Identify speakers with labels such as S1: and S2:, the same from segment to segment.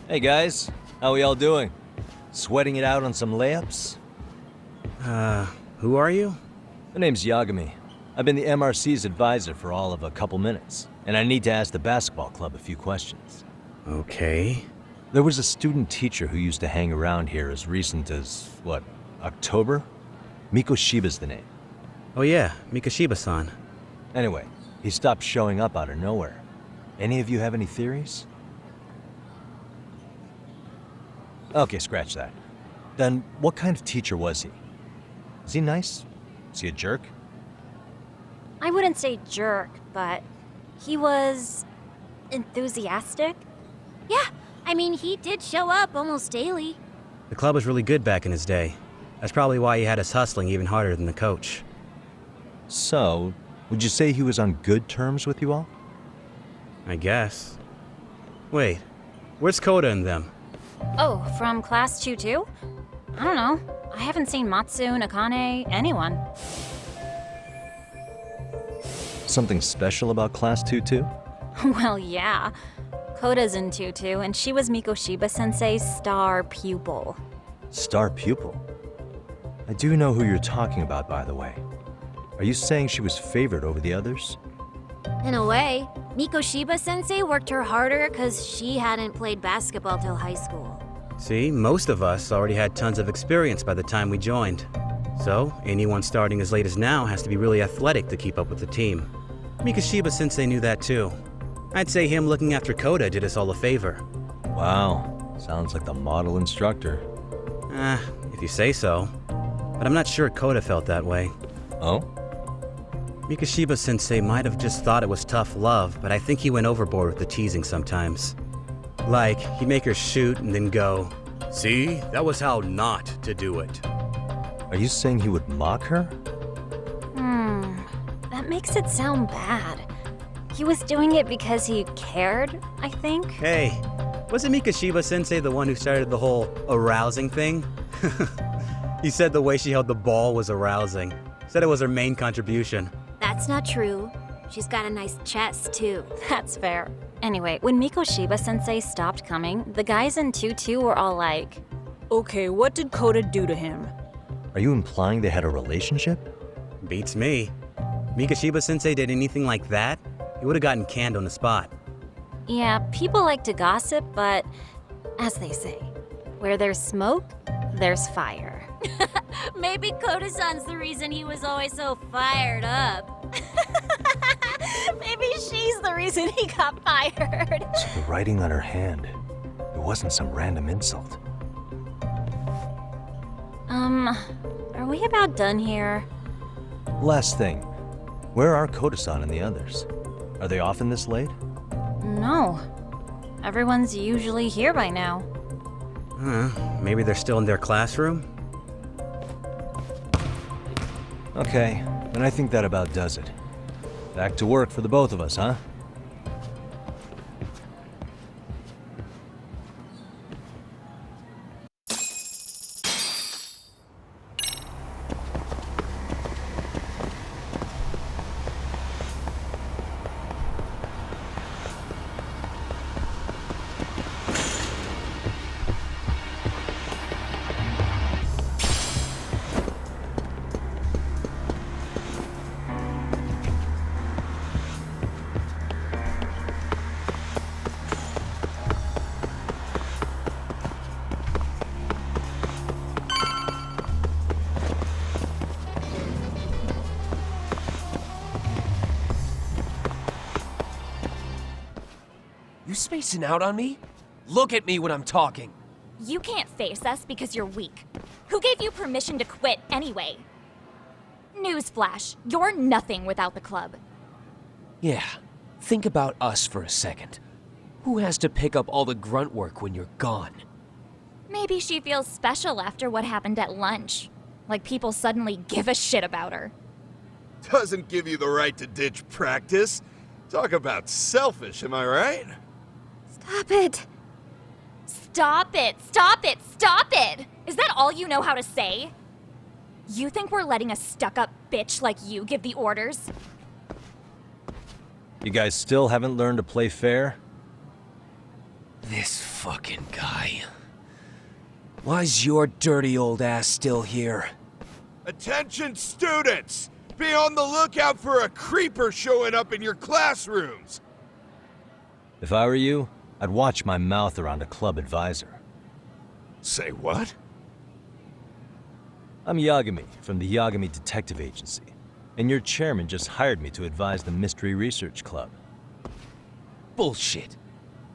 S1: Hey guys, how we all doing? Sweating it out on some layups?
S2: Who are you?
S1: My name's Yagami. I've been the MRC's advisor for all of a couple minutes, and I need to ask the basketball club a few questions.
S2: Okay.
S1: There was a student teacher who used to hang around here as recent as, October? Miko Shiba's the name.
S2: Oh yeah, Mikashiba-san.
S1: Anyway, he stopped showing up out of nowhere. Any of you have any theories? Okay, scratch that. Then, what kind of teacher was he? Is he nice? Is he a jerk?
S3: I wouldn't say jerk, but he was enthusiastic. Yeah, I mean, he did show up almost daily.
S2: The club was really good back in his day. That's probably why he had us hustling even harder than the coach.
S1: So, would you say he was on good terms with you all?
S2: I guess. Wait, where's Koda and them?
S3: Oh, from class 2-2? I don't know. I haven't seen Matsu, Nakane, anyone.
S1: Something special about Class 2-2?
S3: Well, yeah. Koda's in 2-2, and she was Miko Shiba-sensei's star pupil.
S1: Star pupil? I do know who you're talking about, by the way. Are you saying she was favored over the others?
S3: In a way, Miko Shiba-sensei worked her harder because she hadn't played basketball till high school.
S2: See, most of us already had tons of experience by the time we joined. So, anyone starting as late as now has to be really athletic to keep up with the team. Mikashiba-sensei knew that too. I'd say him looking after Koda did us all a favor.
S1: Wow, sounds like the model instructor.
S2: If you say so. But I'm not sure Koda felt that way.
S1: Oh?
S2: Mikashiba-sensei might have just thought it was tough love, but I think he went overboard with the teasing sometimes. Like, he'd make her shoot and then go, "See, that was how not to do it."
S1: Are you saying he would mock her?
S3: That makes it sound bad. He was doing it because he cared, I think.
S2: Hey, wasn't Mikashiba-sensei the one who started the whole arousing thing? He said the way she held the ball was arousing. Said it was her main contribution.
S3: That's not true. She's got a nice chest, too. That's fair. Anyway, when Miko Shiba-sensei stopped coming, the guys in 2-2 were all like,
S4: Okay, what did Koda do to him?
S1: Are you implying they had a relationship?
S2: Beats me. Mikashiba-sensei did anything like that, he would have gotten canned on the spot.
S3: yeah, people like to gossip, but as they say, where there's smoke, there's fire. Maybe Koda-san's the reason he was always so fired up. Maybe she's the reason he got fired.
S1: So the writing on her hand. It wasn't some random insult.
S3: Are we about done here?
S1: Last thing. Where are Koda-san and the others? Are they often this late?
S3: No. Everyone's usually here by now.
S2: Maybe they're still in their classroom?
S1: Okay, then I think that about does it. Back to work for the both of us, huh?
S5: You spacing out on me? Look at me when I'm talking.
S6: You can't face us because you're weak. Who gave you permission to quit anyway? Newsflash, you're nothing without the club.
S5: Yeah, think about us for a second. Who has to pick up all the grunt work when you're gone?
S6: Maybe she feels special after what happened at lunch. Like people suddenly give a shit about her.
S7: Doesn't give you the right to ditch practice. Talk about selfish, am I right?
S6: Stop it! Stop it! Stop it! Stop it! Is that all you know how to say? You think we're letting a stuck-up bitch like you give the orders?
S1: You guys still haven't learned to play fair?
S5: This fucking guy. Why's your dirty old ass still here?
S7: Attention students! Be on the lookout for a creeper showing up in your classrooms!
S1: If I were you, I'd watch my mouth around a club advisor.
S7: Say what?
S1: I'm Yagami from the Yagami Detective Agency, and your chairman just hired me to advise the Mystery Research Club.
S5: Bullshit.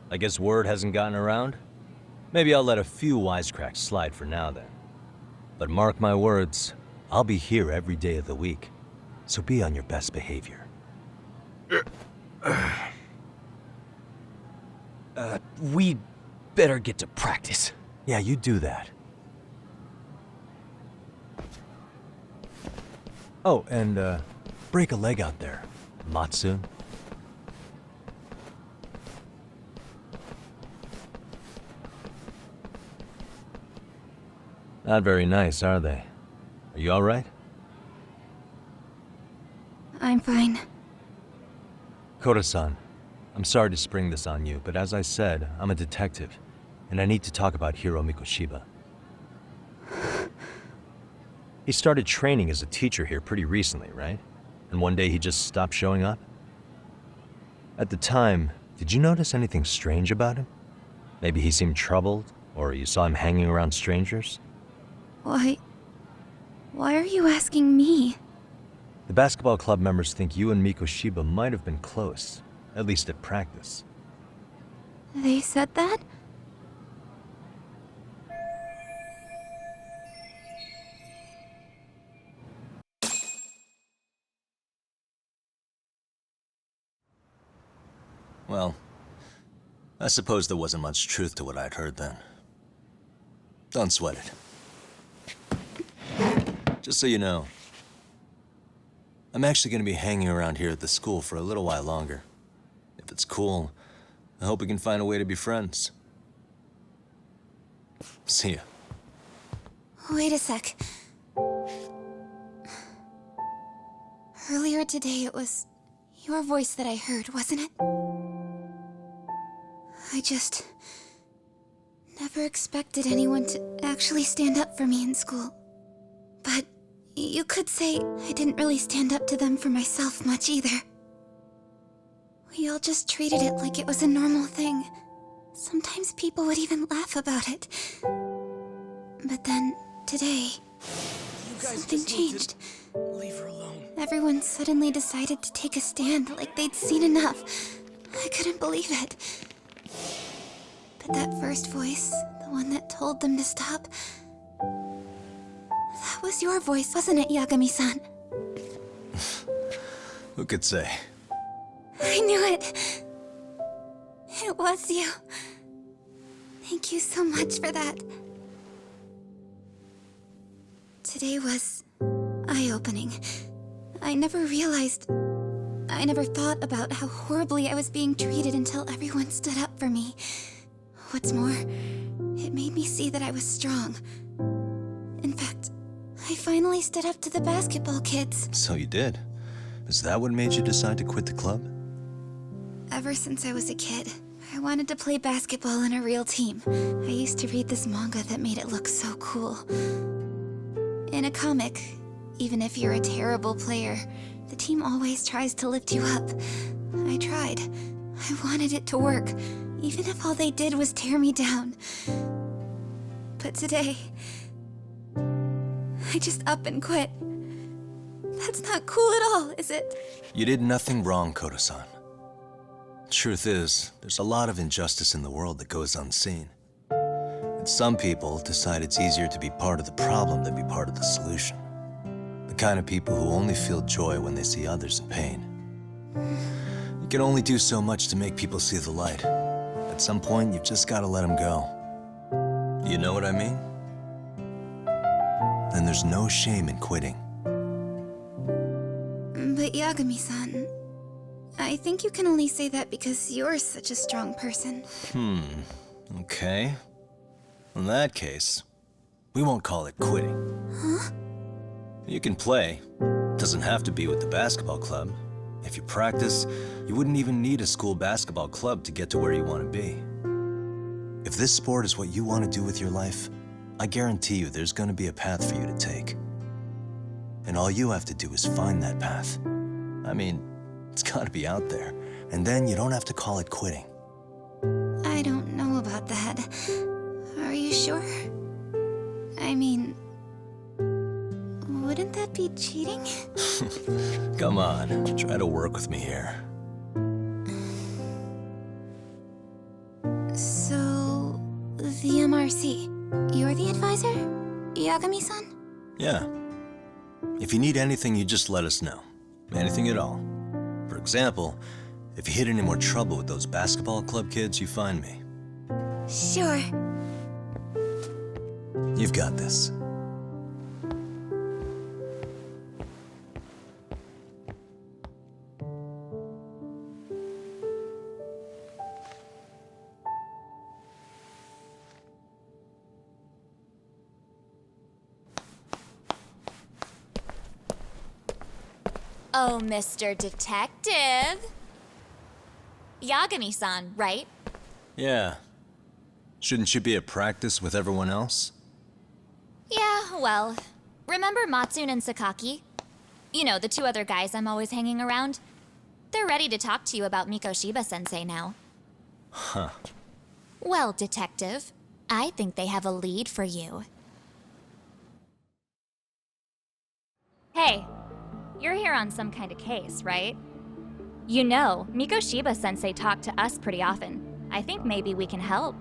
S1: I guess word hasn't gotten around? Maybe I'll let a few wisecracks slide for now then. But mark my words, I'll be here every day of the week, so be on your best behavior.
S5: We better get to practice.
S1: Yeah, you do that. Oh, and break a leg out there, Matsu. Not very nice, are they? Are you all right?
S6: I'm fine.
S1: Koda-san, I'm sorry to spring this on you, but as I said, I'm a detective, and I need to talk about Hiro Mikoshiba. He started training as a teacher here pretty recently, right? And one day he just stopped showing up? At the time, did you notice anything strange about him? Maybe he seemed troubled, or you saw him hanging around strangers?
S6: Why are you asking me?
S1: The basketball club members think you and Mikoshiba might have been close, at least at practice.
S6: They said that?
S1: Well, I suppose there wasn't much truth to what I'd heard then. Don't sweat it. Just so you know, I'm actually going to be hanging around here at the school for a little while longer. If it's cool, I hope we can find a way to be friends. See ya.
S6: Wait a sec. Earlier today, it was your voice that I heard, wasn't it? I just never expected anyone to actually stand up for me in school. But you could say I didn't really stand up to them for myself much either. We all just treated it like it was a normal thing. Sometimes people would even laugh about it. But then, today, something changed.
S5: Leave her alone.
S6: Everyone suddenly decided to take a stand like they'd seen enough. I couldn't believe it. But that first voice, the one that told them to stop, that was your voice, wasn't it, Yagami-san?
S1: Who could say?
S6: I knew it. It was you. Thank you so much for that. Today was eye-opening. I never thought about how horribly I was being treated until everyone stood up for me. What's more, it made me see that I was strong. In fact, I finally stood up to the basketball kids.
S1: So you did. Is that what made you decide to quit the club?
S6: Ever since I was a kid, I wanted to play basketball in a real team. I used to read this manga that made it look so cool. In a comic, even if you're a terrible player, the team always tries to lift you up. I tried. I wanted it to work, even if all they did was tear me down. But today, I just up and quit. That's not cool at all, is it?
S1: You did nothing wrong, Koda-san. Truth is, there's a lot of injustice in the world that goes unseen. And some people decide it's easier to be part of the problem than be part of the solution. The kind of people who only feel joy when they see others in pain. You can only do so much to make people see the light. At some point, you've just got to let them go. You know what I mean? Then there's no shame in quitting.
S6: But Yagami-san, I think you can only say that because you're such a strong person.
S1: Okay. In that case, we won't call it quitting.
S6: Huh?
S1: You can play. Doesn't have to be with the basketball club. If you practice, you wouldn't even need a school basketball club to get to where you want to be. If this sport is what you want to do with your life, I guarantee you there's going to be a path for you to take. And all you have to do is find that path. I mean, it's got to be out there. And then you don't have to call it quitting.
S6: I don't know about that. Are you sure? I mean, wouldn't that be cheating?
S1: Come on, try to work with me here.
S6: So, the MRC, you're the advisor? Yagami-san?
S1: Yeah. If you need anything, you just let us know. Anything at all. For example, if you hit any more trouble with those basketball club kids, you find me.
S6: Sure.
S1: You've got this.
S8: Oh, Mr. Detective. Yagami-san, right?
S1: Yeah. Shouldn't you be at practice with everyone else?
S8: Yeah, well, remember Matsune and Sakaki? You know, the two other guys I'm always hanging around? They're ready to talk to you about Mikoshiba-sensei now.
S1: Huh.
S8: Well, Detective, I think they have a lead for you. Hey, you're here on some kind of case, right? You know, Mikoshiba-sensei talked to us pretty often. I think maybe we can help.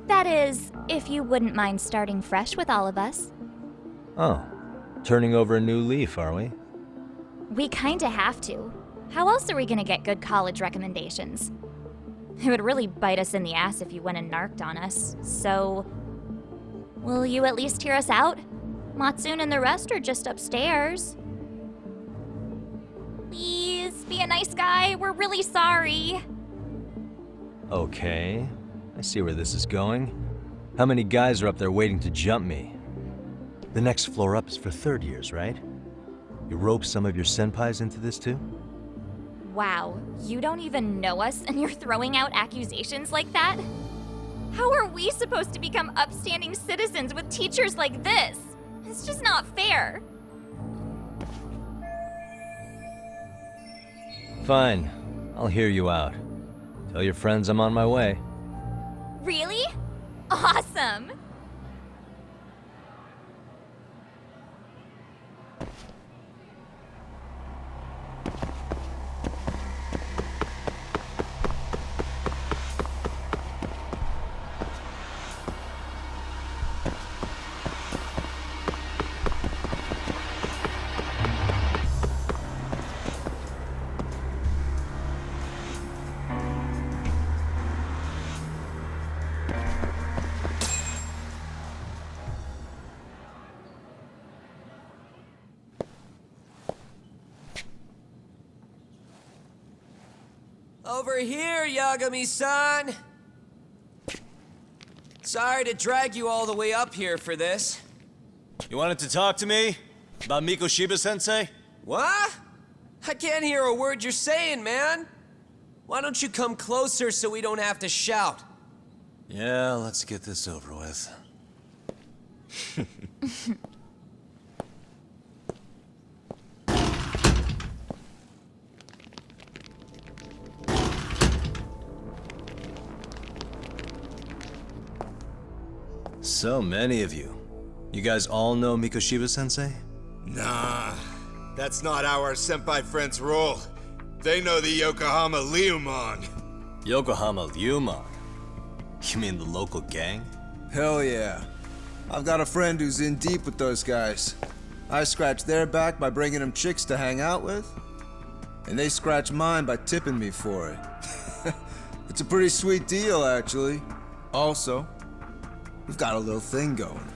S8: That is, if you wouldn't mind starting fresh with all of us.
S1: Oh. Turning over a new leaf, are we?
S8: We kinda have to. How else are we gonna get good college recommendations? It would really bite us in the ass if you went and narked on us, so... Will you at least hear us out? Matsune and the rest are just upstairs. Please, be a nice guy. We're really sorry.
S1: Okay. I see where this is going. How many guys are up there waiting to jump me? The next floor up is for third years, right? You rope some of your senpais into this too?
S8: Wow, you don't even know us and you're throwing out accusations like that? How are we supposed to become upstanding citizens with teachers like this? It's just not fair.
S1: Fine. I'll hear you out. Tell your friends I'm on my way.
S8: Really? Awesome!
S5: Over here, Yagami-san! Sorry to drag you all the way up here for this.
S1: You wanted to talk to me? About Mikoshiba-sensei?
S5: What? I can't hear a word you're saying, man. Why don't you come closer so we don't have to shout?
S1: Yeah, let's get this over with. So many of you. You guys all know Mikoshiba-sensei?
S7: Nah, that's not how our senpai friends roll. They know the Yokohama Ryumon.
S1: Yokohama Ryumon? You mean the local gang?
S9: Hell yeah. I've got a friend who's in deep with those guys. I scratch their back by bringing them chicks to hang out with, and they scratch mine by tipping me for it. It's a pretty sweet deal, actually. Also, we've got a little thing going.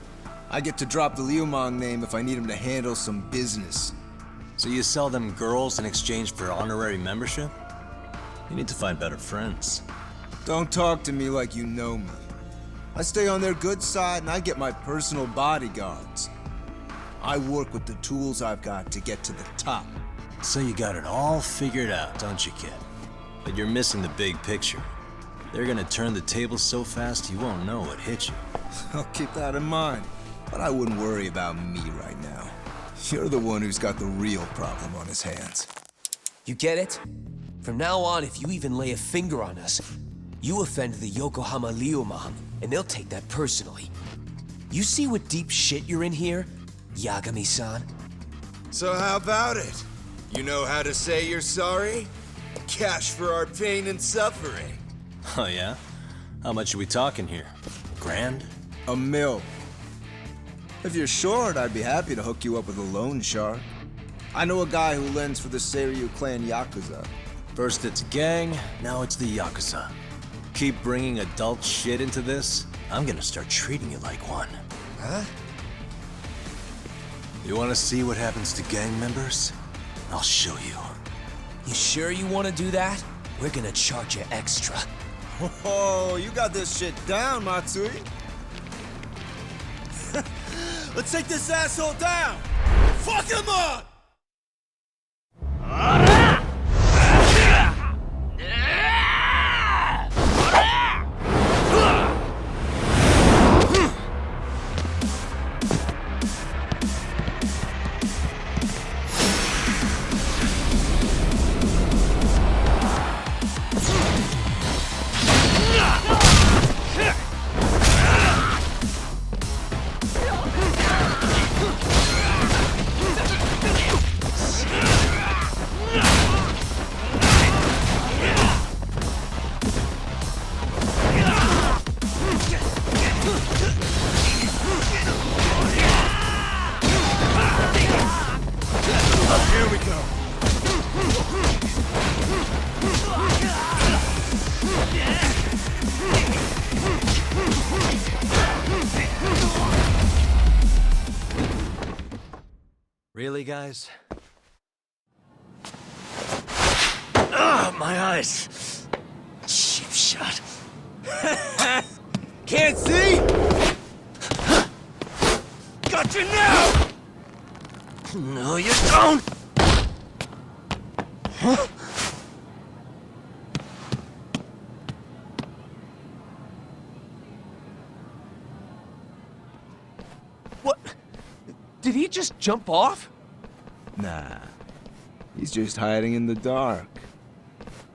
S9: I get to drop the Ryumon name if I need him to handle some business.
S1: So you sell them girls in exchange for honorary membership? You need to find better friends.
S9: Don't talk to me like you know me. I stay on their good side and I get my personal bodyguards. I work with the tools I've got to get to the top.
S1: So you got it all figured out, don't you, kid? But you're missing the big picture. They're gonna turn the tables so fast you won't know what hit you.
S9: I'll keep that in mind. But I wouldn't worry about me right now. You're the one who's got the real problem on his hands.
S5: You get it? From now on, if you even lay a finger on us, you offend the Yokohama Ryuman, and they'll take that personally. You see what deep shit you're in here, Yagami-san?
S7: So how about it? You know how to say you're sorry? Cash for our pain and suffering.
S1: Oh yeah? How much are we talking here? Grand?
S9: $1 million. If you're short, I'd be happy to hook you up with a loan shark. I know a guy who lends for the Seiryu clan Yakuza.
S1: First it's gang, now it's the Yakuza. Keep bringing adult shit into this, I'm gonna start treating you like one.
S5: Huh?
S1: You wanna see what happens to gang members? I'll show you.
S5: You sure you want to do that? We're gonna charge you extra.
S9: Oh, you got this shit down, Matsui. Let's take this asshole down! Fuck him up!
S7: Here we go.
S1: Really, guys? Ah, my eyes! Cheap shot.
S9: Can't see?
S1: Got you now! No, you don't!
S5: What? Did he just jump off?
S9: Nah. He's just hiding in the dark.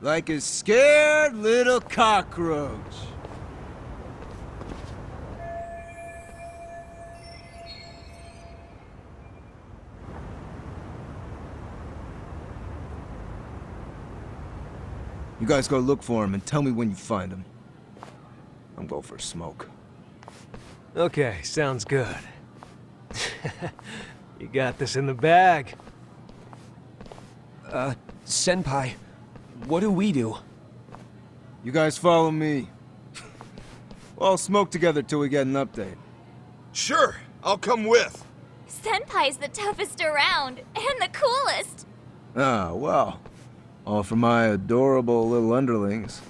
S9: Like a scared little cockroach. You guys go look for him and tell me when you find him. I'm going for a smoke.
S10: Okay, sounds good. You got this in the bag.
S5: Senpai, what do we do?
S9: You guys follow me. We'll all smoke together till we get an update.
S7: Sure, I'll come with.
S8: Senpai's the toughest around, and the coolest.
S9: Ah, well. All for my adorable little underlings.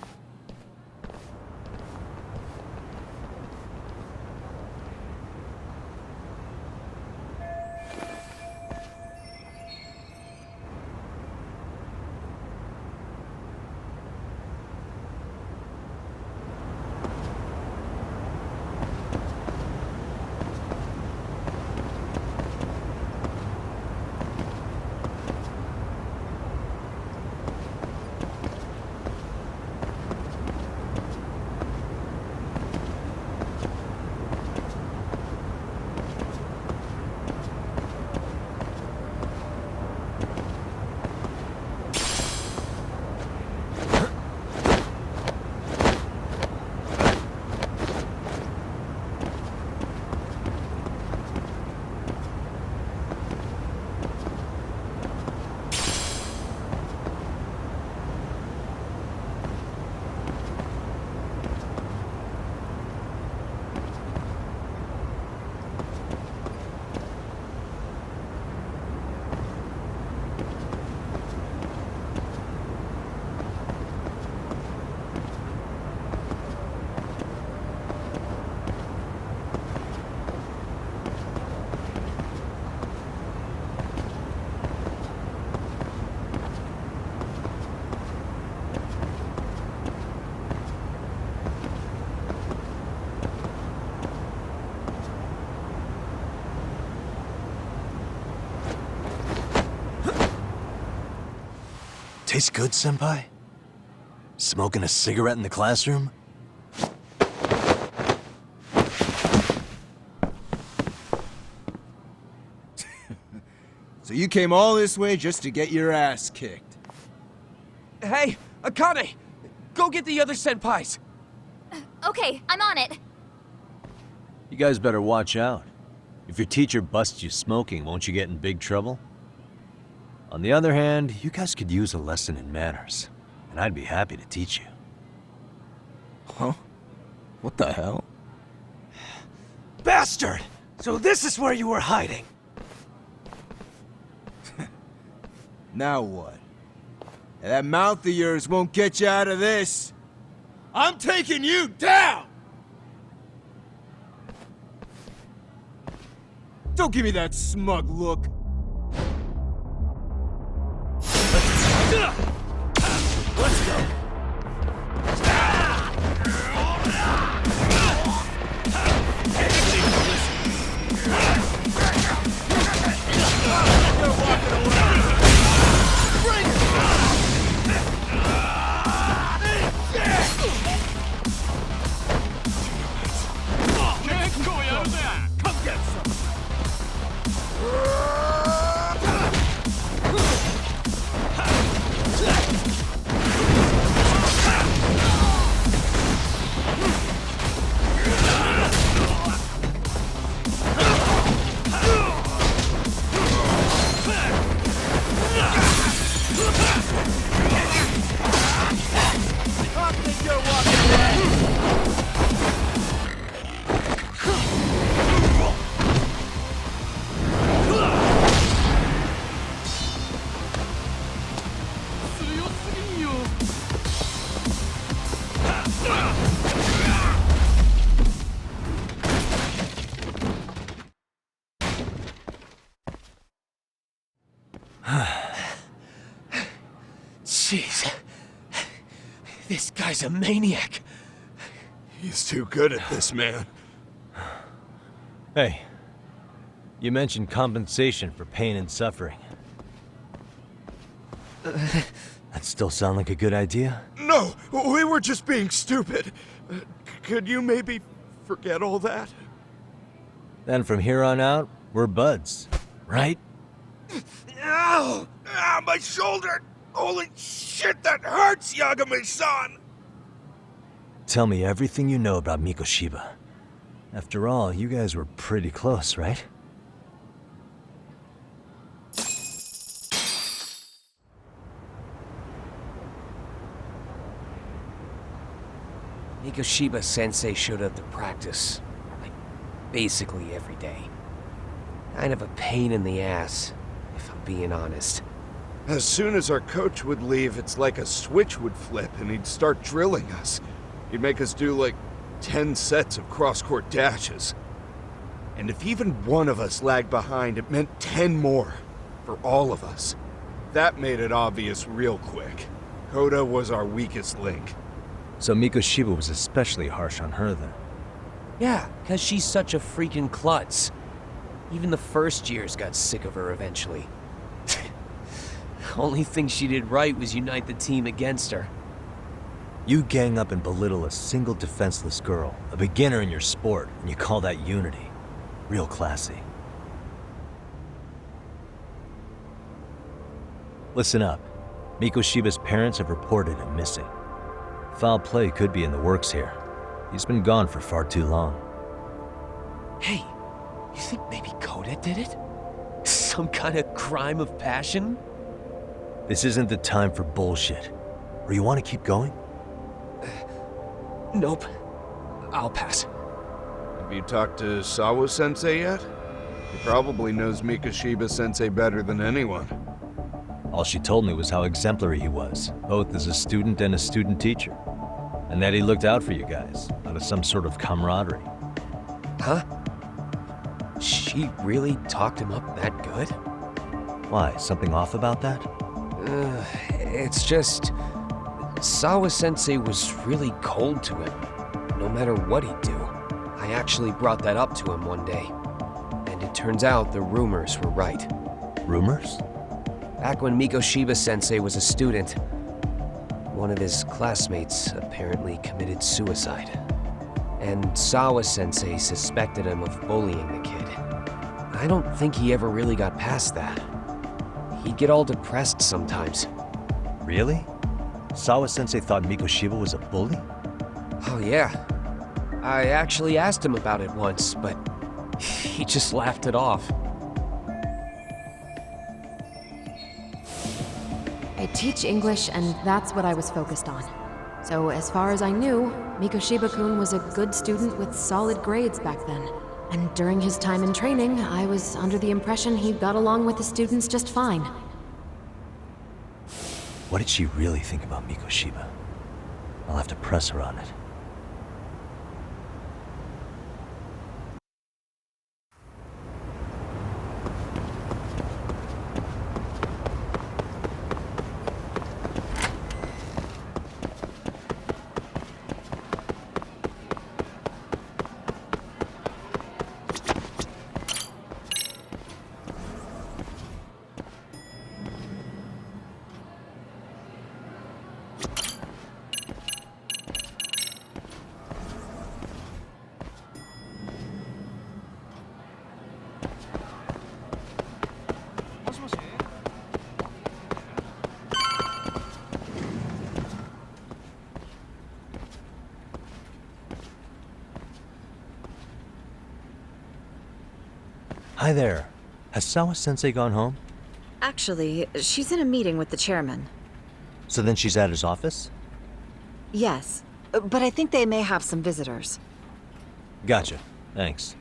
S1: Tastes good, Senpai? Smoking a cigarette in the classroom?
S9: So you came all this way just to get your ass kicked?
S5: Hey, Akane! Go get the other senpais!
S8: Okay, I'm on it.
S1: You guys better watch out. If your teacher busts you smoking, won't you get in big trouble? On the other hand, you guys could use a lesson in manners, and I'd be happy to teach you.
S9: Huh? What the hell?
S10: Bastard! So this is where you were hiding.
S9: Now what? That mouth of yours won't get you out of this. I'm taking you down! Don't give me that smug look.
S10: Let's go.
S5: Jeez. This guy's a maniac.
S7: He's too good at this, man.
S1: Hey, you mentioned compensation for pain and suffering. That still sound like a good idea?
S7: No, we were just being stupid. Could you maybe forget all that?
S1: Then from here on out, we're buds, right?
S7: Ow! Ah, my shoulder! Holy shit, that hurts, Yagami-san!
S1: Tell me everything you know about Mikoshiba. After all, you guys were pretty close, right?
S5: Mikoshiba Sensei showed up to practice, like, basically every day. Kind of a pain in the ass, if I'm being honest.
S7: As soon as our coach would leave, it's like a switch would flip and he'd start drilling us. He'd make us do like 10 sets of cross-court dashes. And if even one of us lagged behind, it meant 10 more. For all of us. That made it obvious real quick. Koda was our weakest link.
S1: So Mikoshiba was especially harsh on her then.
S5: Yeah, because she's such a freaking klutz. Even the first years got sick of her eventually. Only thing she did right was unite the team against her.
S1: You gang up and belittle a single defenseless girl, a beginner in your sport, and you call that unity. Real classy. Listen up. Mikoshiba's parents have reported him missing. Foul play could be in the works here. He's been gone for far too long.
S5: Hey, you think maybe Koda did it? Some kind of crime of passion?
S1: This isn't the time for bullshit. Or you want to keep going?
S5: Nope. I'll pass.
S7: Have you talked to Sawa-sensei yet? He probably knows Mikoshiba-sensei better than anyone.
S1: All she told me was how exemplary he was, both as a student and a student teacher. And that he looked out for you guys, out of some sort of camaraderie.
S5: Huh? She really talked him up that good?
S1: Why, something off about that?
S5: It's just... Sawa-sensei was really cold to him, no matter what he'd do. I actually brought that up to him one day. And it turns out the rumors were right.
S1: Rumors?
S5: Back when Mikoshiba Sensei was a student, one of his classmates apparently committed suicide. And Sawa Sensei suspected him of bullying the kid. I don't think he ever really got past that. He'd get all depressed sometimes.
S1: Really? Sawa Sensei thought Mikoshiba was a bully?
S5: Oh yeah. I actually asked him about it once, but he just laughed it off.
S11: I teach English, and that's what I was focused on. So as far as I knew, Mikoshiba-kun was a good student with solid grades back then. And during his time in training, I was under the impression he got along with the students just fine.
S1: What did she really think about Mikoshiba? I'll have to press her on it. Hi there. Has Sawa Sensei gone home?
S12: Actually, she's in a meeting with the chairman.
S1: So then she's at his office?
S12: Yes, but I think they may have some visitors.
S1: Gotcha. Thanks.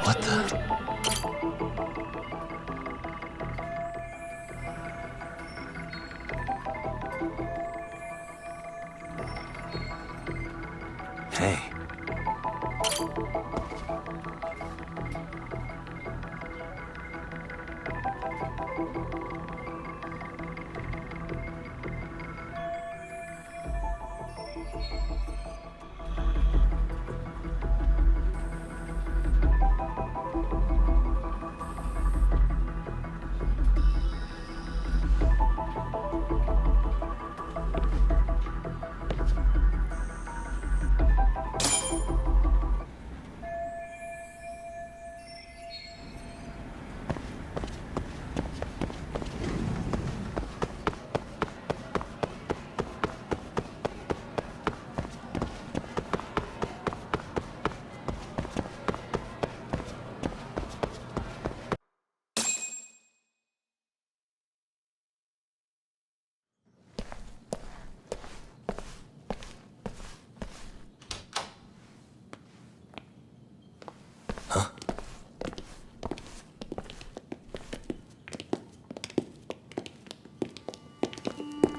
S1: What the? Hey.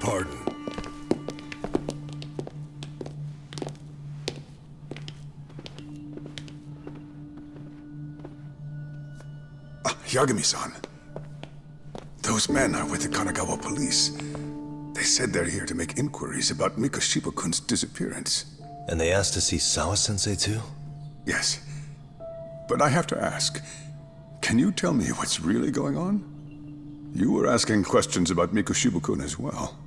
S13: Pardon. Yagami-san. Those men are with the Kanagawa police. They said they're here to make inquiries about Mikoshiba-kun's disappearance.
S1: And they asked to see Sawa Sensei too?
S13: Yes. But I have to ask, can you tell me what's really going on? You were asking questions about Mikoshiba-kun as well.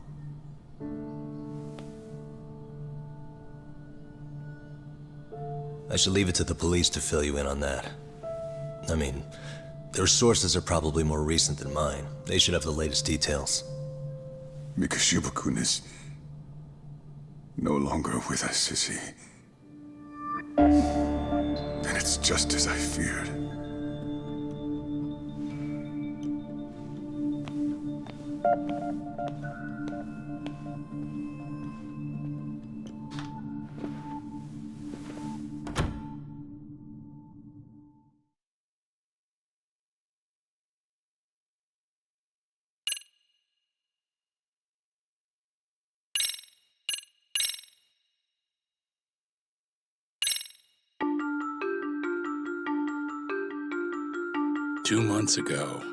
S1: I should leave it to the police to fill you in on that. I mean, their sources are probably more recent than mine. They should have the latest details.
S13: Mikoshiba-kun is no longer with us, is he? Then it's just as I feared.
S14: Two months ago,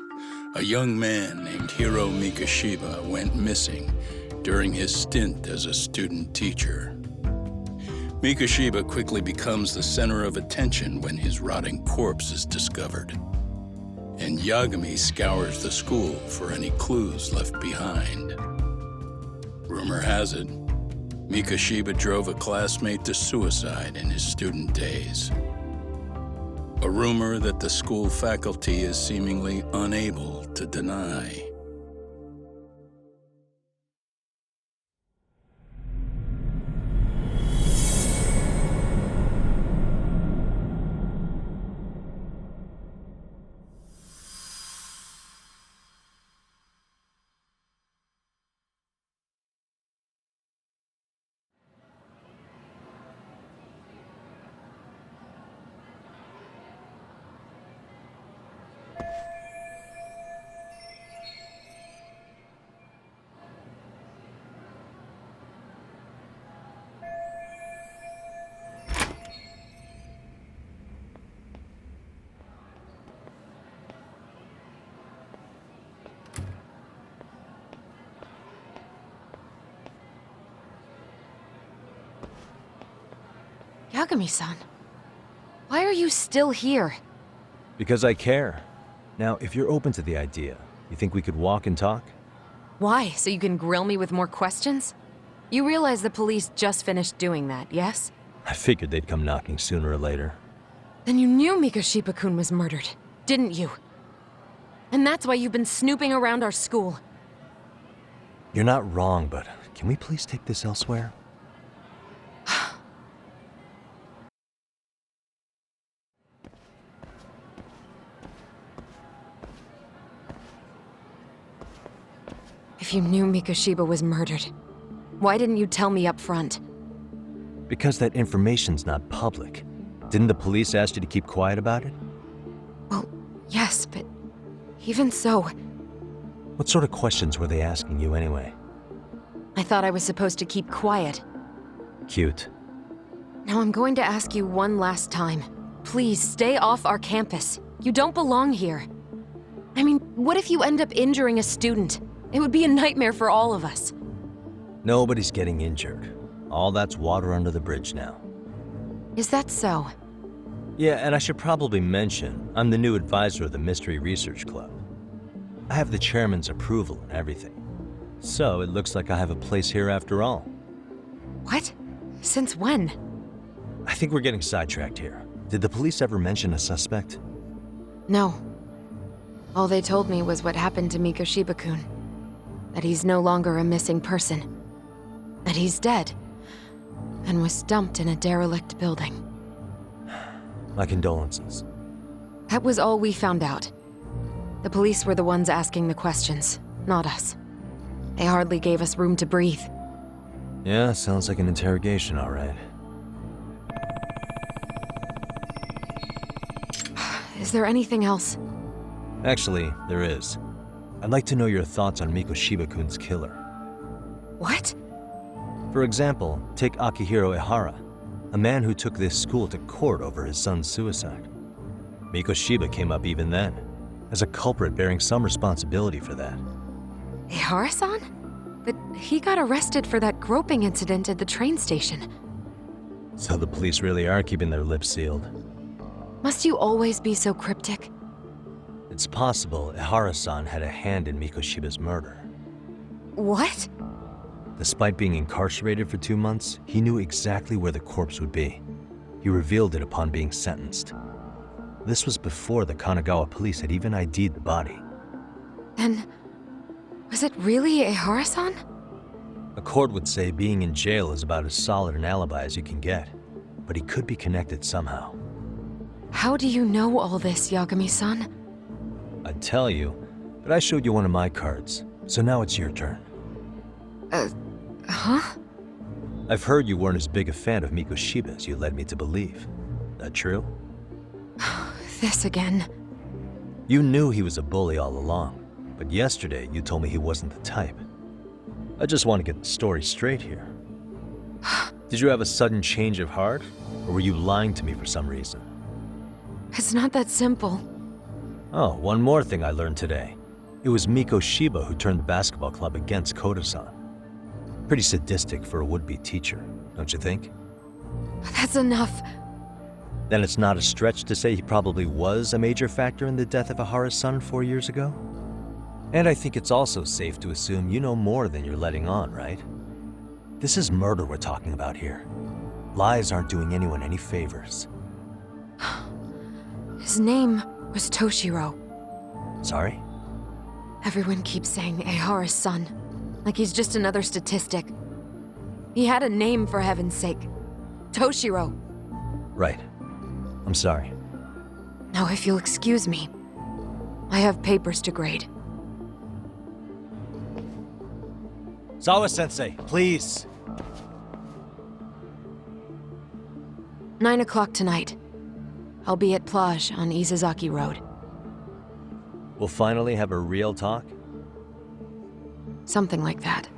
S14: A young man named Hiro Mikoshiba went missing during his stint as a student teacher. Mikoshiba quickly becomes the center of attention when his rotting corpse is discovered. And Yagami scours the school for any clues left behind. Rumor has it, Mikoshiba drove a classmate to suicide in his student days. A rumor that the school faculty is seemingly unable to deny.
S11: Yagami-san, why are you still here?
S1: Because I care. Now, if you're open to the idea, you think we could walk and talk?
S11: Why? So you can grill me with more questions? You realize the police just finished doing that, yes?
S1: I figured they'd come knocking sooner or later.
S11: Then you knew Mikoshiba-kun was murdered, didn't you? And that's why you've been snooping around our school.
S1: You're not wrong, but can we please take this elsewhere?
S11: If you knew Mikoshiba was murdered, why didn't you tell me up front?
S1: Because that information's not public. Didn't the police ask you to keep quiet about it?
S11: Well, yes, but even so...
S1: What sort of questions were they asking you anyway?
S11: I thought I was supposed to keep quiet.
S1: Cute.
S11: Now I'm going to ask you one last time. Please, stay off our campus. You don't belong here. I mean, what if you end up injuring a student? It would be a nightmare for all of us.
S1: Nobody's getting injured. All that's water under the bridge now.
S11: Is that so?
S1: Yeah, and I should probably mention, I'm the new advisor of the Mystery Research Club. I have the chairman's approval and everything. So it looks like I have a place here after all.
S11: What? Since when?
S1: I think we're getting sidetracked here. Did the police ever mention a suspect?
S11: No. All they told me was what happened to Mikoshiba-kun. That he's no longer a missing person. That he's dead. And was dumped in a derelict building.
S1: My condolences.
S11: That was all we found out. The police were the ones asking the questions, not us. They hardly gave us room to breathe.
S1: Yeah, sounds like an interrogation, all right.
S11: Is there anything else?
S1: Actually, there is. I'd like to know your thoughts on Mikoshiba-kun's killer.
S11: What?
S1: For example, take Akihiro Ehara, a man who took this school to court over his son's suicide. Mikoshiba came up even then, as a culprit bearing some responsibility for that.
S11: Ehara-san? But he got arrested for that groping incident at the train station.
S1: So the police really are keeping their lips sealed.
S11: Must you always be so cryptic?
S1: It's possible Ehara-san had a hand in Mikoshiba's murder.
S11: What?
S1: Despite being incarcerated for 2 months, he knew exactly where the corpse would be. He revealed it upon being sentenced. This was before the Kanagawa police had even ID'd the body.
S11: Then, was it really Ehara-san?
S1: A court would say being in jail is about as solid an alibi as you can get, but he could be connected somehow.
S11: How do you know all this, Yagami-san?
S1: I'd tell you, but I showed you one of my cards, so now it's your turn.
S11: Huh?
S1: I've heard you weren't as big a fan of Mikoshiba as you led me to believe. That true?
S11: This again.
S1: You knew he was a bully all along, but yesterday you told me he wasn't the type. I just want to get the story straight here. Did you have a sudden change of heart, or were you lying to me for some reason?
S11: It's not that simple.
S1: Oh, one more thing I learned today. It was Miko Shiba who turned the basketball club against Koda-san. Pretty sadistic for a would-be teacher, don't you think?
S11: That's enough.
S1: Then it's not a stretch to say he probably was a major factor in the death of Ahara's son 4 years ago? And I think it's also safe to assume you know more than you're letting on, right? This is murder we're talking about here. Lies aren't doing anyone any favors.
S11: His name was Toshiro.
S1: Sorry?
S11: Everyone keeps saying Ahara's son, like he's just another statistic. He had a name, for heaven's sake. Toshiro.
S1: Right. I'm sorry.
S11: Now, if you'll excuse me, I have papers to grade.
S1: Sawa-sensei, please.
S11: 9 o'clock tonight. I'll be at Plage on Izazaki Road.
S1: We'll finally have a real talk?
S11: Something like that.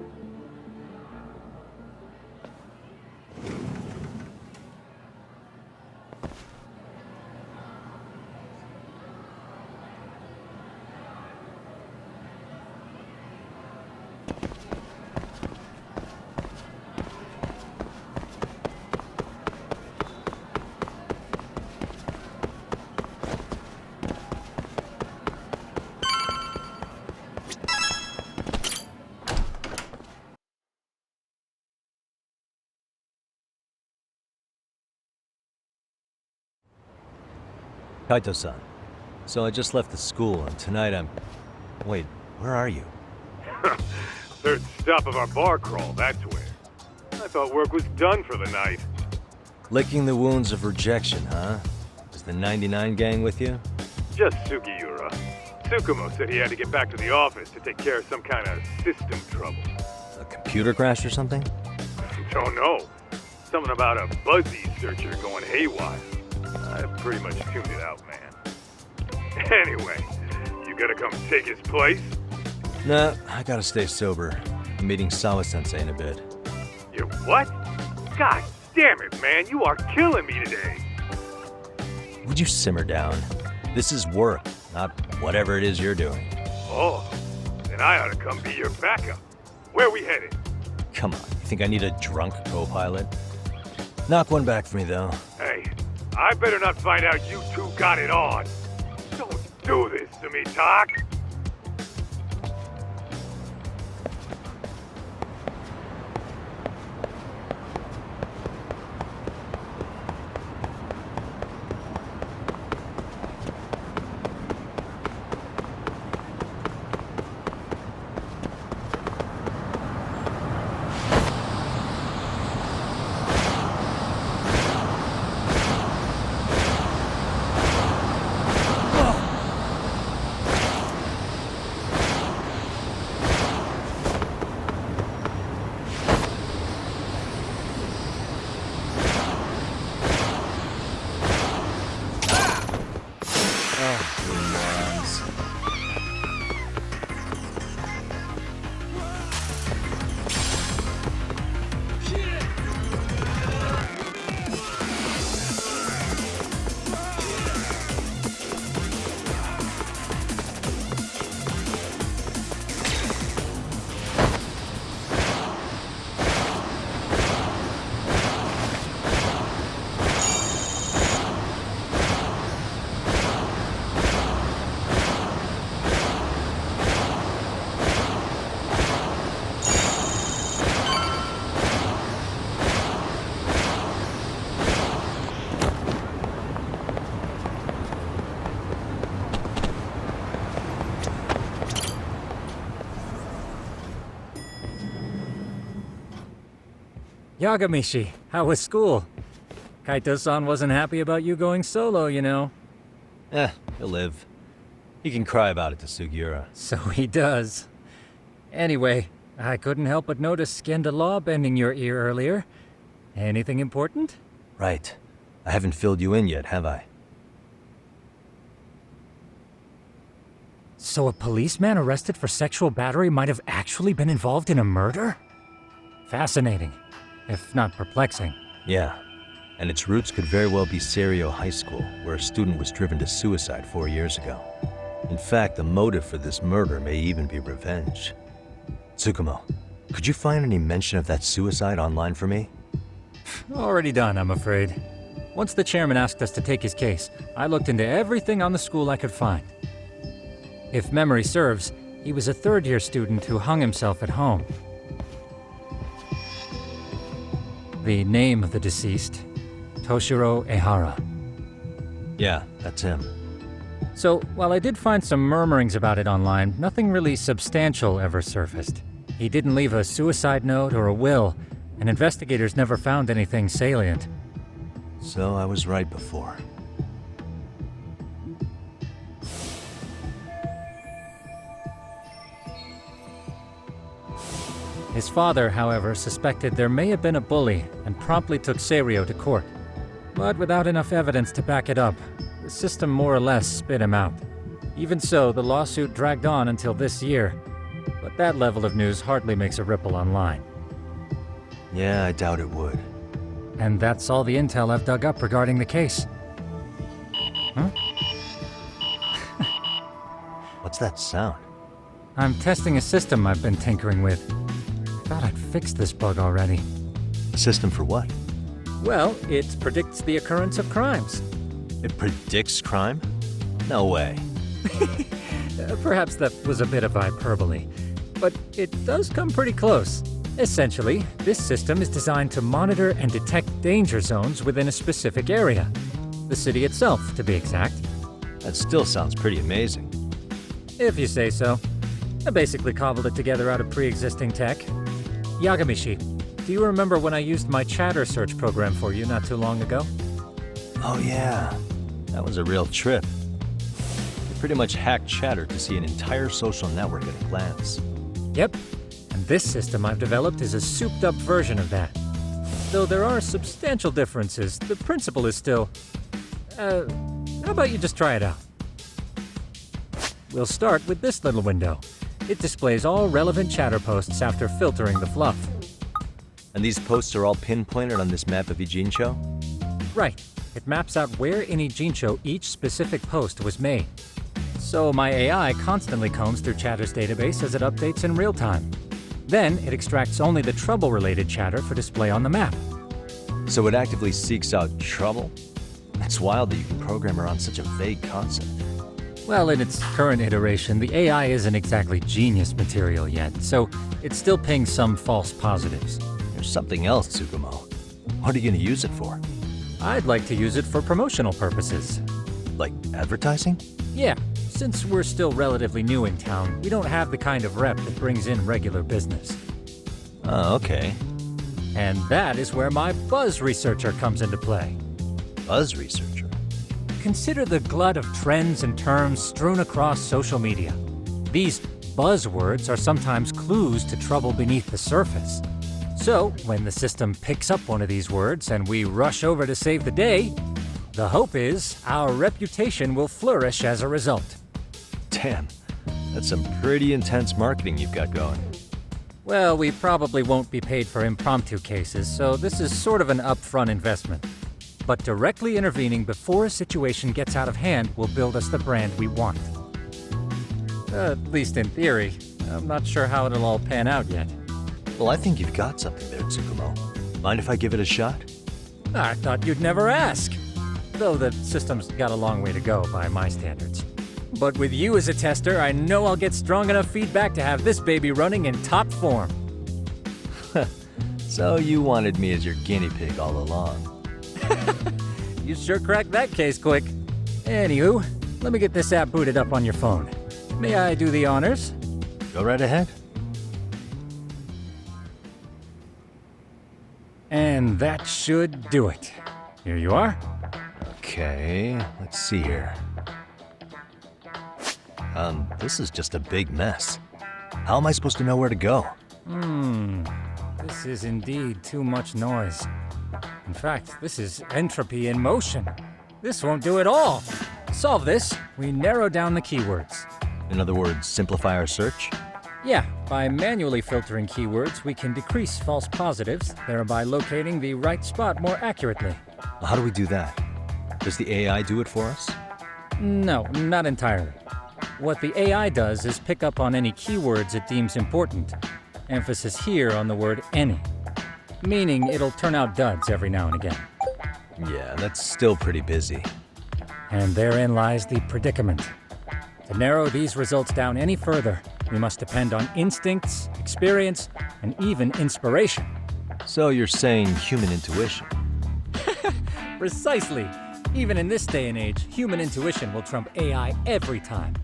S1: Kaito-san, so I just left the school, and tonight I'm... Wait, where are you?
S15: Third stop of our bar crawl, that's where. I thought work was done for the night.
S1: Licking the wounds of rejection, huh? Is the 99 gang with you?
S15: Just Sugiura. Tsukumo said he had to get back to the office to take care of some kind of system trouble.
S1: A computer crash or something?
S15: Don't know. Something about a Buzzy searcher going haywire. I pretty much tuned it out, man. Anyway, you gotta come take his place?
S1: Nah, I gotta stay sober. I'm meeting Sawa-sensei in a bit.
S15: You what? God damn it, man, you are killing me today.
S1: Would you simmer down? This is work, not whatever it is you're doing.
S15: Oh, then I ought to come be your backup. Where we headed?
S1: Come on, you think I need a drunk co-pilot? Knock one back for me, though.
S15: Hey, I better not find out you two got it on. Don't do this to me, Tak.
S16: Yagamishi, how was school? Kaito-san wasn't happy about you going solo, you know.
S1: He'll live. He can cry about it to Sugiura.
S16: So he does. Anyway, I couldn't help but notice Skenda Law bending your ear earlier. Anything important?
S1: Right. I haven't filled you in yet, have I?
S16: So a policeman arrested for sexual battery might have actually been involved in a murder? Fascinating, if not perplexing.
S1: Yeah. And its roots could very well be Serio High School, where a student was driven to suicide 4 years ago. In fact, the motive for this murder may even be revenge. Tsukumo, could you find any mention of that suicide online for me?
S16: Already done, I'm afraid. Once the chairman asked us to take his case, I looked into everything on the school I could find. If memory serves, he was a third-year student who hung himself at home. The name of the deceased, Toshiro Ehara.
S1: Yeah, that's him.
S16: So, while I did find some murmurings about it online, nothing really substantial ever surfaced. He didn't leave a suicide note or a will, and investigators never found anything salient.
S1: So I was right before.
S16: His father, however, suspected there may have been a bully and promptly took Seiryo to court. But without enough evidence to back it up, the system more or less spit him out. Even so, the lawsuit dragged on until this year. But that level of news hardly makes a ripple online.
S1: Yeah, I doubt it would.
S16: And that's all the intel I've dug up regarding the case. Huh?
S1: What's that sound?
S16: I'm testing a system I've been tinkering with. Thought I'd fixed this bug already.
S1: A system for what?
S16: Well, it predicts the occurrence of crimes.
S1: It predicts crime? No way.
S16: Perhaps that was a bit of hyperbole, but it does come pretty close. Essentially, this system is designed to monitor and detect danger zones within a specific area. The city itself, to be exact.
S1: That still sounds pretty amazing.
S16: If you say so. I basically cobbled it together out of pre-existing tech. Yagamishi, do you remember when I used my chatter search program for you not too long ago?
S1: Oh yeah, that was a real trip. You pretty much hacked Chatter to see an entire social network at a glance.
S16: Yep, and this system I've developed is a souped-up version of that. Though there are substantial differences, the principle is still... how about you just try it out? We'll start with this little window. It displays all relevant chatter posts after filtering the fluff.
S1: And these posts are all pinpointed on this map of Ijincho?
S16: Right. It maps out where in Ijincho each specific post was made. So my AI constantly combs through Chatter's database as it updates in real time. Then it extracts only the trouble-related chatter for display on the map.
S1: So it actively seeks out trouble? It's wild that you can program around such a vague concept.
S16: Well, in its current iteration, the AI isn't exactly genius material yet, so it still pings some false positives.
S1: There's something else, Tsukumo. What are you going to use it for?
S16: I'd like to use it for promotional purposes.
S1: Like advertising?
S16: Yeah, since we're still relatively new in town, we don't have the kind of rep that brings in regular business.
S1: Oh, okay.
S16: And that is where my buzz researcher comes into play.
S1: Buzz researcher?
S16: Consider the glut of trends and terms strewn across social media. These buzzwords are sometimes clues to trouble beneath the surface. So, when the system picks up one of these words and we rush over to save the day, the hope is our reputation will flourish as a result.
S1: Damn, that's some pretty intense marketing you've got going.
S16: Well, we probably won't be paid for impromptu cases, so this is sort of an upfront investment. But directly intervening before a situation gets out of hand will build us the brand we want. At least in theory. I'm not sure how it'll all pan out yet.
S1: Well, I think you've got something there, Tsukumo. Mind if I give it a shot?
S16: I thought you'd never ask. Though the system's got a long way to go by my standards. But with you as a tester, I know I'll get strong enough feedback to have this baby running in top form.
S1: So you wanted me as your guinea pig all along.
S16: You sure cracked that case quick. Anywho, let me get this app booted up on your phone. May I do the honors?
S1: Go right ahead.
S16: And that should do it. Here you are.
S1: Okay, let's see here. This is just a big mess. How am I supposed to know where to go?
S16: This is indeed too much noise. In fact, this is entropy in motion. This won't do it all. To solve this, we narrow down the keywords.
S1: In other words, simplify our search?
S16: Yeah, by manually filtering keywords, we can decrease false positives, thereby locating the right spot more accurately.
S1: How do we do that? Does the AI do it for us?
S16: No, not entirely. What the AI does is pick up on any keywords it deems important. Emphasis here on the word any. Meaning it'll turn out duds every now and again.
S1: Yeah, that's still pretty busy.
S16: And therein lies the predicament. To narrow these results down any further, we must depend on instincts, experience, and even inspiration.
S1: So you're saying human intuition?
S16: Precisely. Even in this day and age, human intuition will trump AI every time.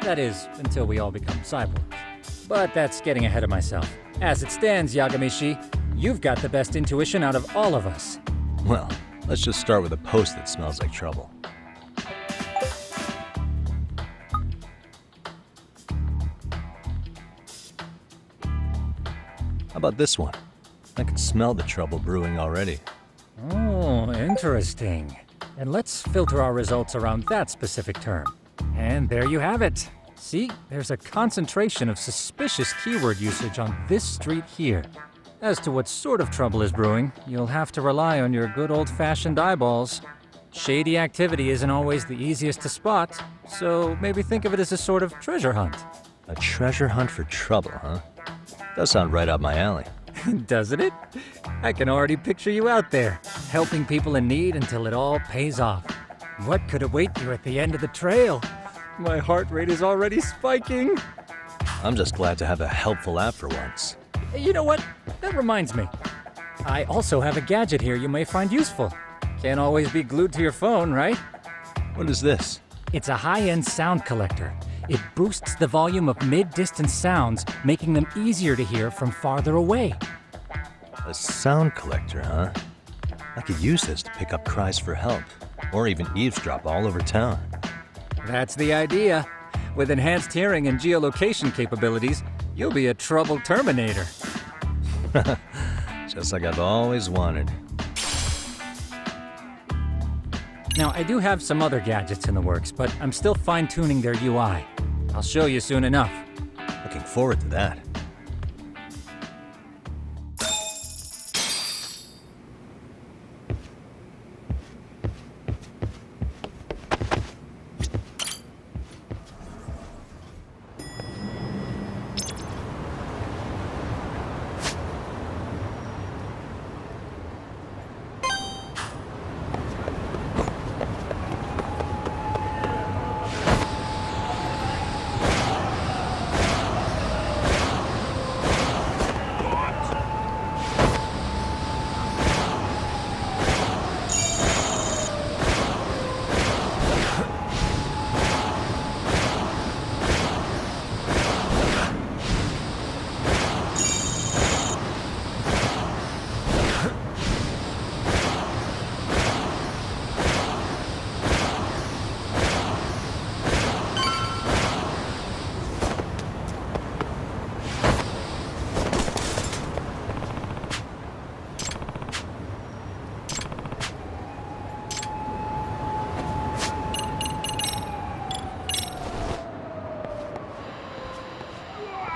S16: That is, until we all become cyborgs. But that's getting ahead of myself. As it stands, Yagamishi, you've got the best intuition out of all of us.
S1: Well, let's just start with a post that smells like trouble. How about this one? I can smell the trouble brewing already.
S16: Oh, interesting. And let's filter our results around that specific term. And there you have it. See, there's a concentration of suspicious keyword usage on this street here. As to what sort of trouble is brewing, you'll have to rely on your good old-fashioned eyeballs. Shady activity isn't always the easiest to spot, so maybe think of it as a sort of treasure hunt.
S1: A treasure hunt for trouble, huh? Does sound right up my alley.
S16: Doesn't it? I can already picture you out there, helping people in need until it all pays off. What could await you at the end of the trail? My heart rate is already spiking.
S1: I'm just glad to have a helpful app for once.
S16: You know what? That reminds me. I also have a gadget here you may find useful. Can't always be glued to your phone, right?
S1: What is this?
S16: It's a high-end sound collector. It boosts the volume of mid-distance sounds, making them easier to hear from farther away.
S1: A sound collector, huh? I could use this to pick up cries for help, or even eavesdrop all over town.
S16: That's the idea. With enhanced hearing and geolocation capabilities, you'll be a trouble terminator.
S1: Just like I've always wanted.
S16: Now, I do have some other gadgets in the works, but I'm still fine-tuning their UI. I'll show you soon enough.
S1: Looking forward to that.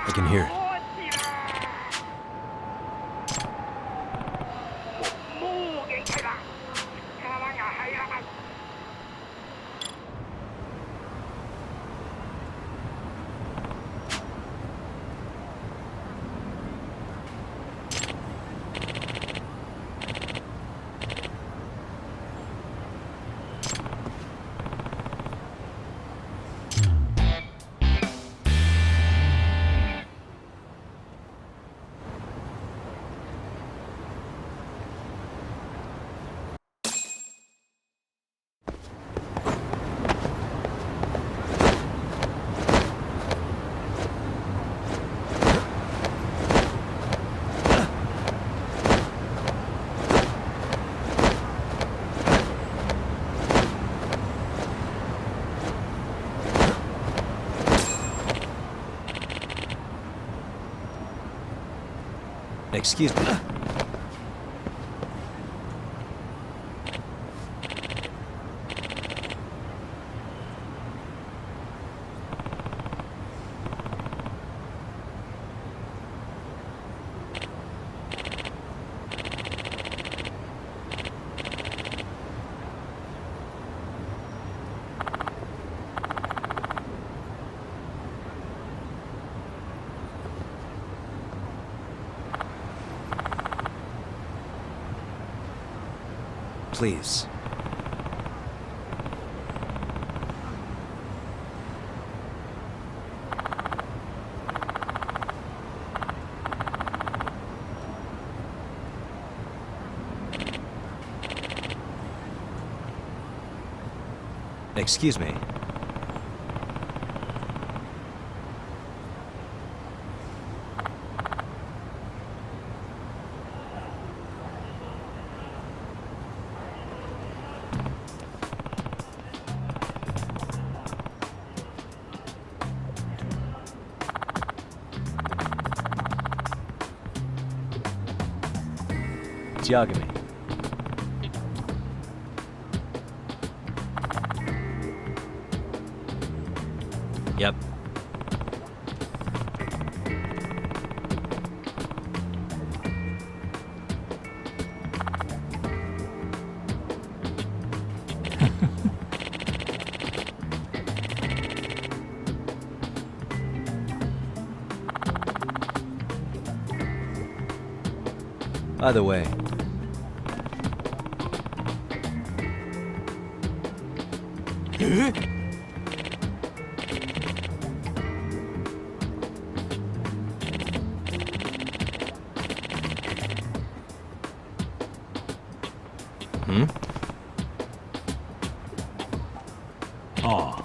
S1: I can hear it. Excuse me. Please. Excuse me. It's Yagami. Yep. By the way,
S10: Aw.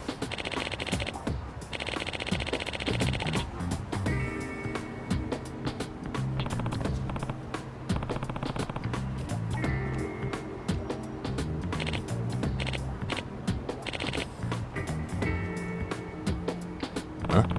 S1: huh?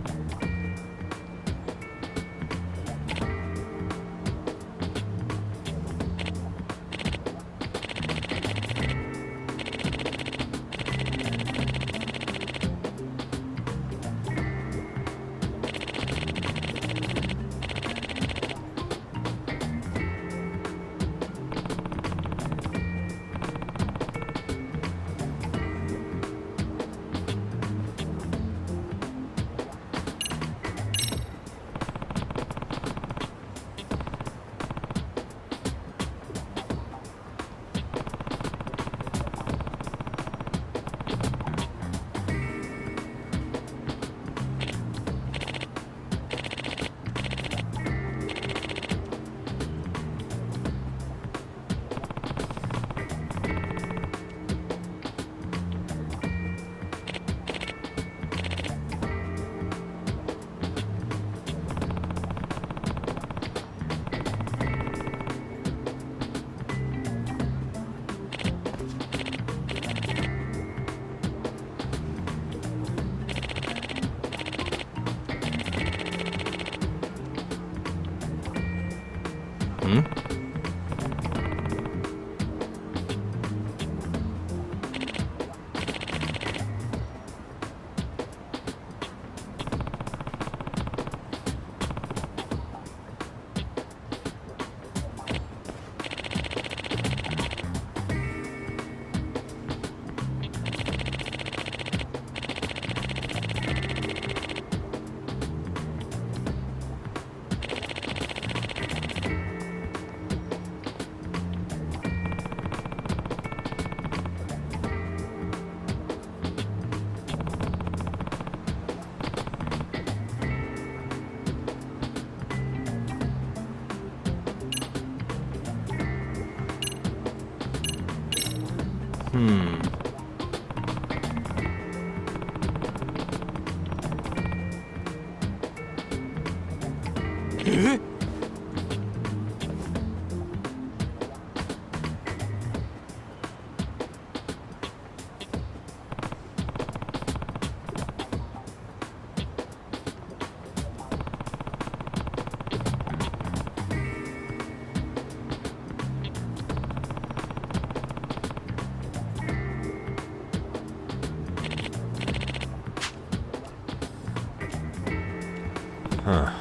S1: Huh.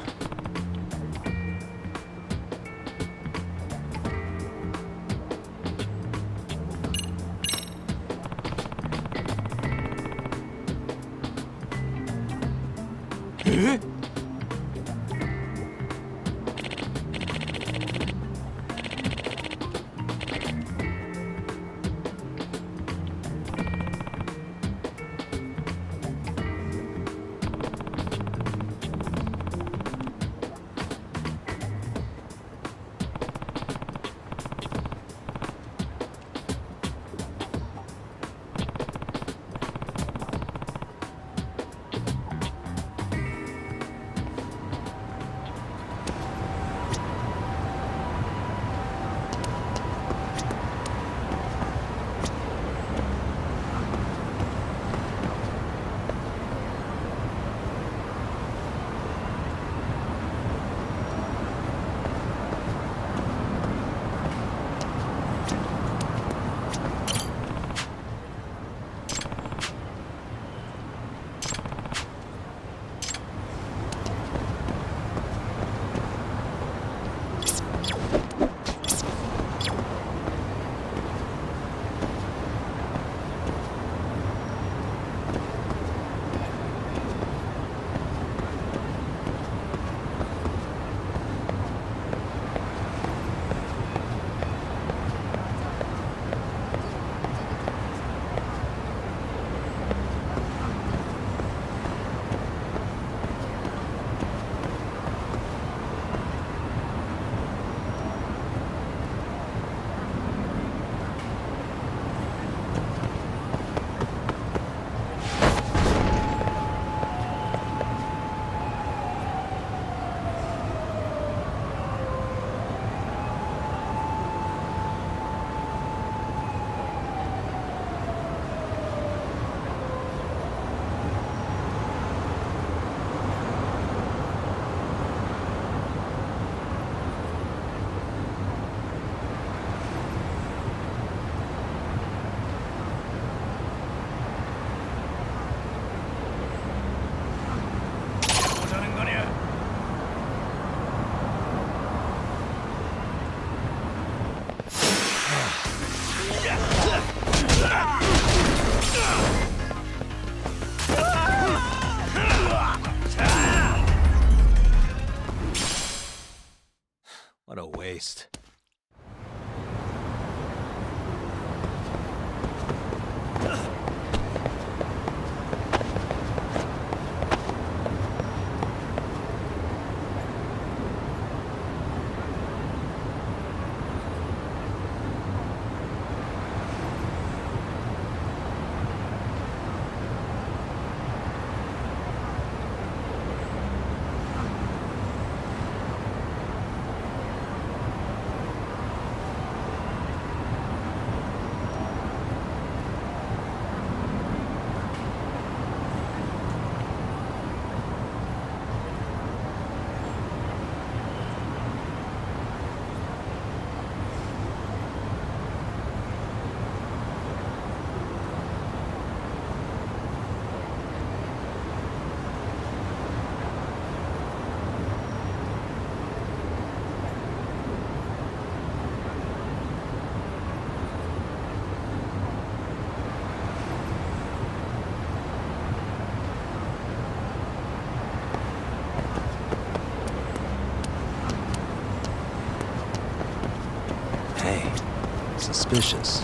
S1: Suspicious.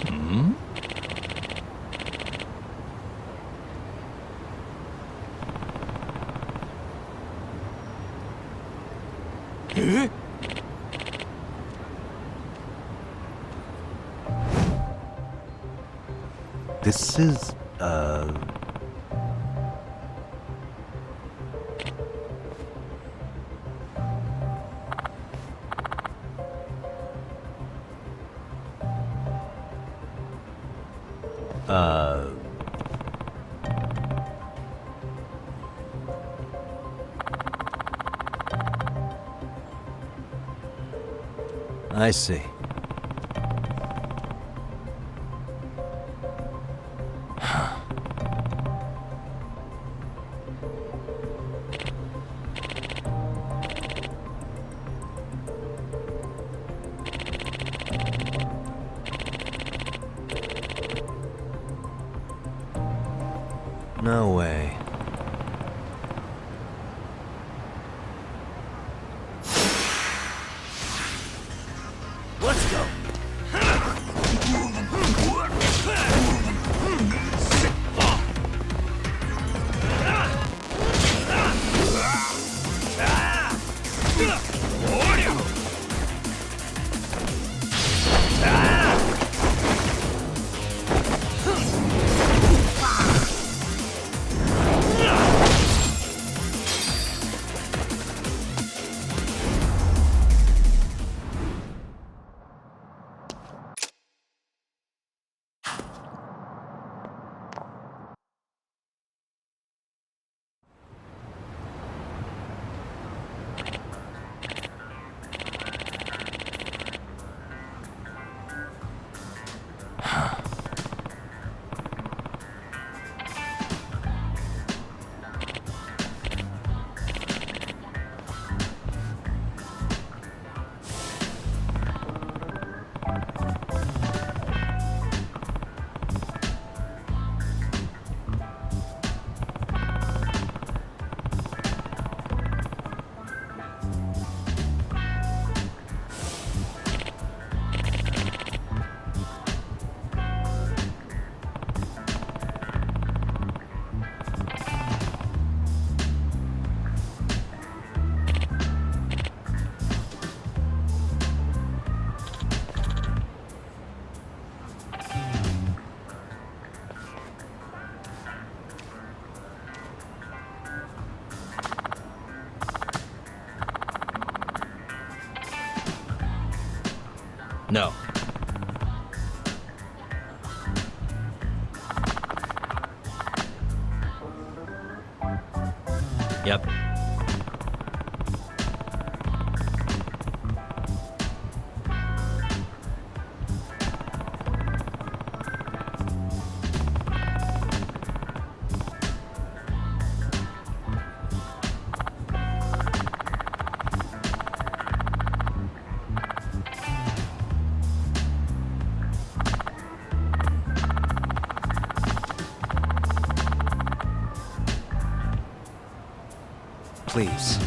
S1: Hmm? This is, I see. No way.
S10: Let's go.
S1: No. Yep. Please.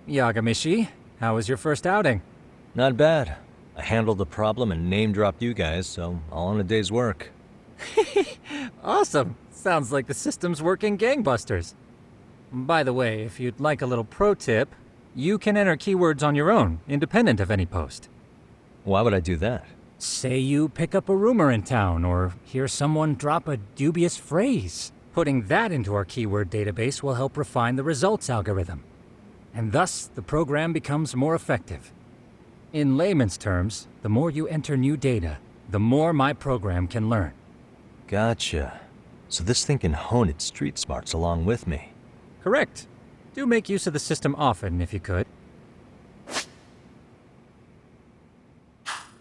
S16: Yagamishi, how was your first outing?
S1: Not bad. I handled the problem and name-dropped you guys, so all in a day's work.
S16: Awesome. Sounds like the system's working gangbusters. By the way, if you'd like a little pro tip, you can enter keywords on your own, independent of any post.
S1: Why would I do that?
S16: Say you pick up a rumor in town or hear someone drop a dubious phrase. Putting that into our keyword database will help refine the results algorithm. And thus, the program becomes more effective. In layman's terms, the more you enter new data, the more my program can learn.
S1: Gotcha. So this thing can hone its street smarts along with me.
S16: Correct. Do make use of the system often if you could.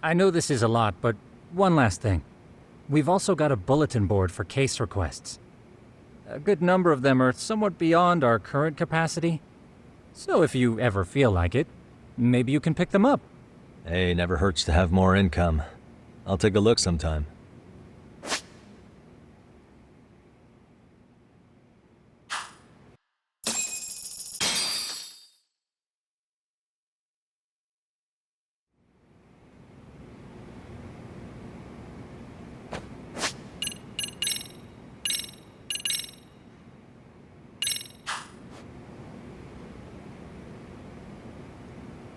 S16: I know this is a lot, but one last thing. We've also got a bulletin board for case requests. A good number of them are somewhat beyond our current capacity. So if you ever feel like it, maybe you can pick them up.
S1: Hey, never hurts to have more income. I'll take a look sometime.